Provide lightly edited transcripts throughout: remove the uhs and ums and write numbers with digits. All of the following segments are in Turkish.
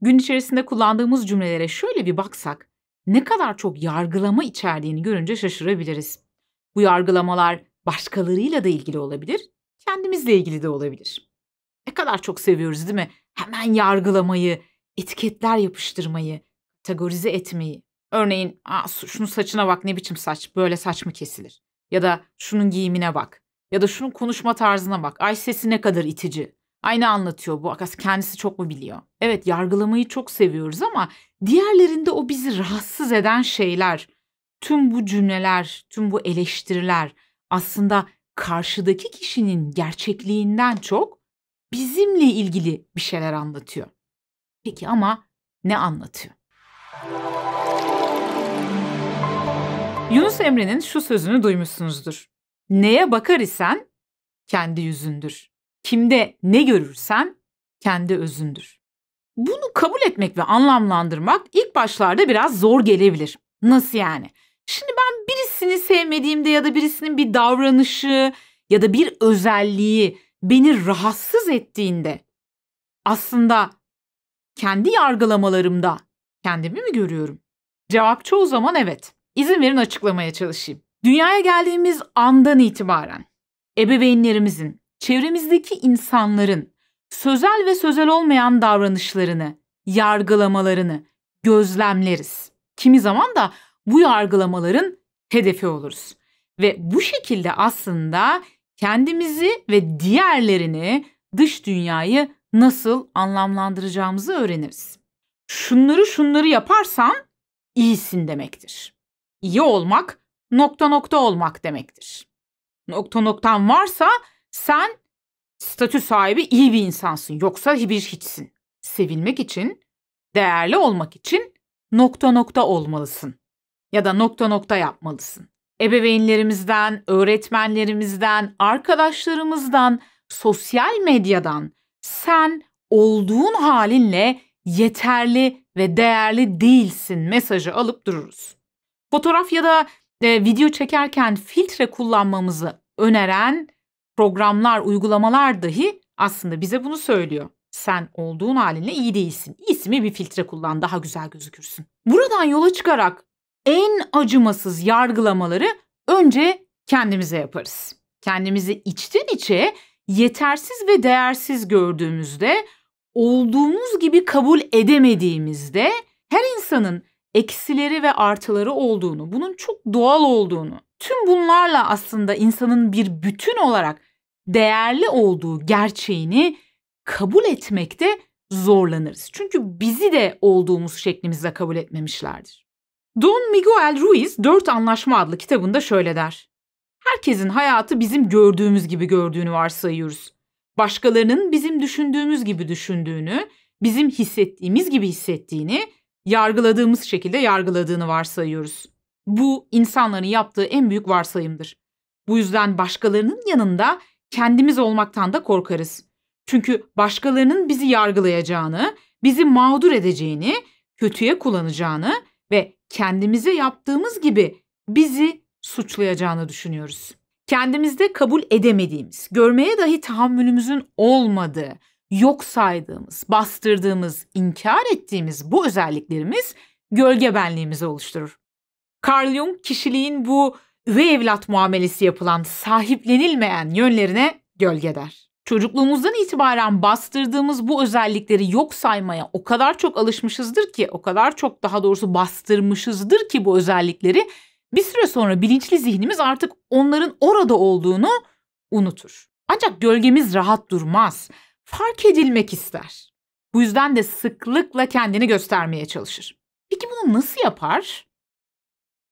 Gün içerisinde kullandığımız cümlelere şöyle bir baksak, ne kadar çok yargılama içerdiğini görünce şaşırabiliriz. Bu yargılamalar başkalarıyla da ilgili olabilir, kendimizle ilgili de olabilir. Ne kadar çok seviyoruz değil mi? Hemen yargılamayı, etiketler yapıştırmayı, kategorize etmeyi. Örneğin, şunun saçına bak ne biçim saç, böyle saç mı kesilir? Ya da şunun giyimine bak. Ya da şunun konuşma tarzına bak. Ay sesi ne kadar itici. Ay ne anlatıyor bu? Kendisi çok mu biliyor? Evet, yargılamayı çok seviyoruz ama diğerlerinde o bizi rahatsız eden şeyler, tüm bu cümleler, tüm bu eleştiriler aslında karşıdaki kişinin gerçekliğinden çok bizimle ilgili bir şeyler anlatıyor. Peki ama ne anlatıyor? Yunus Emre'nin şu sözünü duymuşsunuzdur. Neye bakar isen kendi yüzündür. Kimde ne görürsen kendi özündür. Bunu kabul etmek ve anlamlandırmak ilk başlarda biraz zor gelebilir. Nasıl yani? Şimdi ben birisini sevmediğimde ya da birisinin bir davranışı ya da bir özelliği beni rahatsız ettiğinde aslında kendi yargılamalarımda kendimi mi görüyorum? Cevap çoğu zaman evet. İzin verin açıklamaya çalışayım. Dünyaya geldiğimiz andan itibaren ebeveynlerimizin, çevremizdeki insanların sözel ve sözel olmayan davranışlarını, yargılamalarını gözlemleriz. Kimi zaman da bu yargılamaların hedefi oluruz. Ve bu şekilde aslında kendimizi ve diğerlerini, dış dünyayı nasıl anlamlandıracağımızı öğreniriz. Şunları yaparsan iyisin demektir. İyi olmak, nokta nokta olmak demektir. Nokta noktan varsa sen statü sahibi iyi bir insansın. Yoksa bir hiçsin. Sevilmek için, değerli olmak için nokta nokta olmalısın. Ya da nokta nokta yapmalısın. Ebeveynlerimizden, öğretmenlerimizden, arkadaşlarımızdan, sosyal medyadan sen olduğun halinle yeterli ve değerli değilsin mesajı alıp dururuz. Fotoğraf ya da video çekerken filtre kullanmamızı öneren programlar, uygulamalar dahi aslında bize bunu söylüyor. Sen olduğun halinle iyi değilsin. İyisi mi bir filtre kullan, daha güzel gözükürsün. Buradan yola çıkarak en acımasız yargılamaları önce kendimize yaparız. Kendimizi içten içe yetersiz ve değersiz gördüğümüzde, olduğumuz gibi kabul edemediğimizde her insanın eksileri ve artıları olduğunu, bunun çok doğal olduğunu, tüm bunlarla aslında insanın bir bütün olarak değerli olduğu gerçeğini kabul etmekte zorlanırız. Çünkü bizi de olduğumuz şeklimizle kabul etmemişlerdir. Don Miguel Ruiz 4 Anlaşma adlı kitabında şöyle der. Herkesin hayatı bizim gördüğümüz gibi gördüğünü varsayıyoruz. Başkalarının bizim düşündüğümüz gibi düşündüğünü, bizim hissettiğimiz gibi hissettiğini, yargıladığımız şekilde yargıladığını varsayıyoruz. Bu insanların yaptığı en büyük varsayımdır. Bu yüzden başkalarının yanında kendimiz olmaktan da korkarız. Çünkü başkalarının bizi yargılayacağını, bizi mağdur edeceğini, kötüye kullanacağını ve kendimize yaptığımız gibi bizi suçlayacağını düşünüyoruz. Kendimizde kabul edemediğimiz, görmeye dahi tahammülümüzün olmadığı, yok saydığımız, bastırdığımız, inkar ettiğimiz bu özelliklerimiz gölge benliğimizi oluşturur. Carl Jung kişiliğin bu üvey evlat muamelesi yapılan sahiplenilmeyen yönlerine gölge der. Çocukluğumuzdan itibaren bastırdığımız bu özellikleri yok saymaya o kadar çok alışmışızdır ki, o kadar çok daha doğrusu bastırmışızdır ki bu özellikleri bir süre sonra bilinçli zihnimiz artık onların orada olduğunu unutur. Ancak gölgemiz rahat durmaz, fark edilmek ister. Bu yüzden de sıklıkla kendini göstermeye çalışır. Peki bunu nasıl yapar?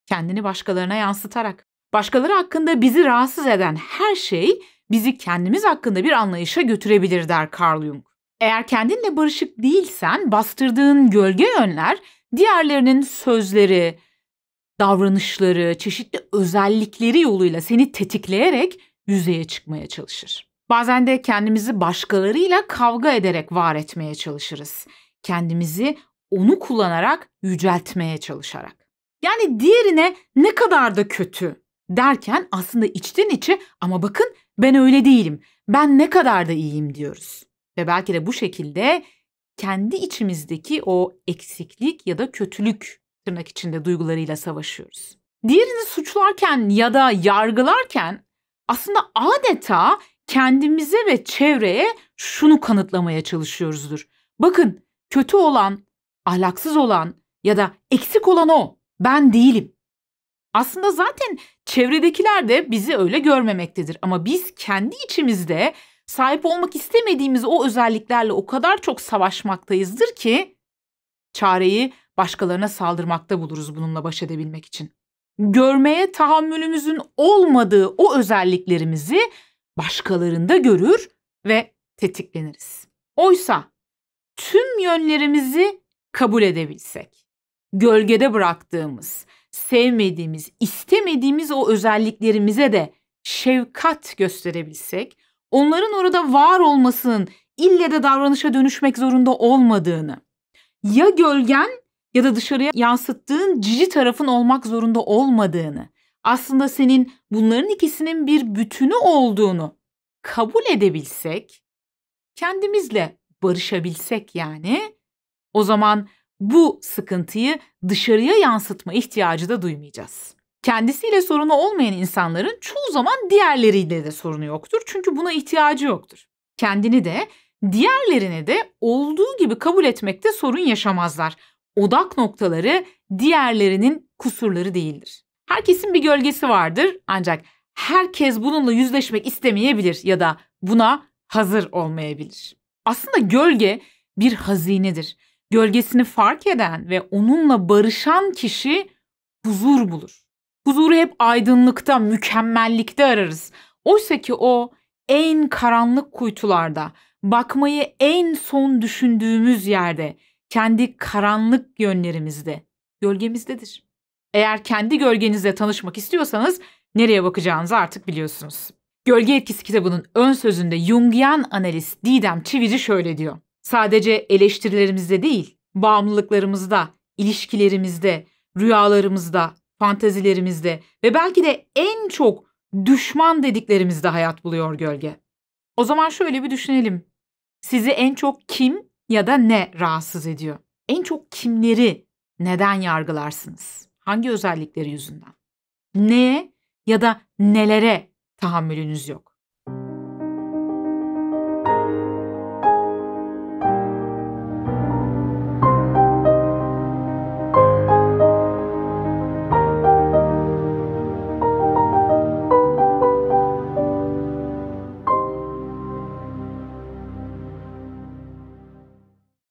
Kendini başkalarına yansıtarak. Başkaları hakkında bizi rahatsız eden her şey bizi kendimiz hakkında bir anlayışa götürebilir der Carl Jung. Eğer kendinle barışık değilsen bastırdığın gölge yönler diğerlerinin sözleri, davranışları, çeşitli özellikleri yoluyla seni tetikleyerek yüzeye çıkmaya çalışır. Bazen de kendimizi başkalarıyla kavga ederek var etmeye çalışırız. Kendimizi onu kullanarak yüceltmeye çalışarak. Yani diğerine ne kadar da kötü derken aslında içten içe ama bakın ben öyle değilim, ben ne kadar da iyiyim diyoruz. Ve belki de bu şekilde kendi içimizdeki o eksiklik ya da kötülük tırnak içinde duygularıyla savaşıyoruz. Diğerini suçlarken ya da yargılarken aslında adeta kendimize ve çevreye şunu kanıtlamaya çalışıyoruzdur. Bakın, kötü olan, ahlaksız olan ya da eksik olan o, ben değilim. Aslında zaten çevredekiler de bizi öyle görmemektedir. Ama biz kendi içimizde sahip olmak istemediğimiz o özelliklerle o kadar çok savaşmaktayızdır ki çareyi başkalarına saldırmakta buluruz bununla baş edebilmek için. Görmeye tahammülümüzün olmadığı o özelliklerimizi başkalarında görür ve tetikleniriz. Oysa tüm yönlerimizi kabul edebilsek, gölgede bıraktığımız, sevmediğimiz, istemediğimiz o özelliklerimize de şefkat gösterebilsek, onların orada var olmasının ille de davranışa dönüşmek zorunda olmadığını, ya gölgen ya da dışarıya yansıttığın cici tarafın olmak zorunda olmadığını, aslında senin bunların ikisinin bir bütünü olduğunu kabul edebilsek, kendimizle barışabilsek yani, o zaman bu sıkıntıyı dışarıya yansıtma ihtiyacı da duymayacağız. Kendisiyle sorunu olmayan insanların çoğu zaman diğerleriyle de sorunu yoktur. Çünkü buna ihtiyacı yoktur. Kendini de diğerlerini de olduğu gibi kabul etmekte sorun yaşamazlar. Odak noktaları diğerlerinin kusurları değildir. Herkesin bir gölgesi vardır ancak herkes bununla yüzleşmek istemeyebilir ya da buna hazır olmayabilir. Aslında gölge bir hazinedir. Gölgesini fark eden ve onunla barışan kişi huzur bulur. Huzuru hep aydınlıkta, mükemmellikte ararız. Oysa ki o en karanlık kuytularda, bakmayı en son düşündüğümüz yerde, kendi karanlık yönlerimizde, gölgemizdedir. Eğer kendi gölgenizle tanışmak istiyorsanız nereye bakacağınızı artık biliyorsunuz. Gölge Etkisi kitabının ön sözünde Jungian analist Didem Çivici şöyle diyor. Sadece eleştirilerimizde değil, bağımlılıklarımızda, ilişkilerimizde, rüyalarımızda, fantezilerimizde ve belki de en çok düşman dediklerimizde hayat buluyor gölge. O zaman şöyle bir düşünelim. Sizi en çok kim ya da ne rahatsız ediyor? En çok kimleri neden yargılarsınız? Hangi özellikleri yüzünden? Neye ya da nelere tahammülünüz yok?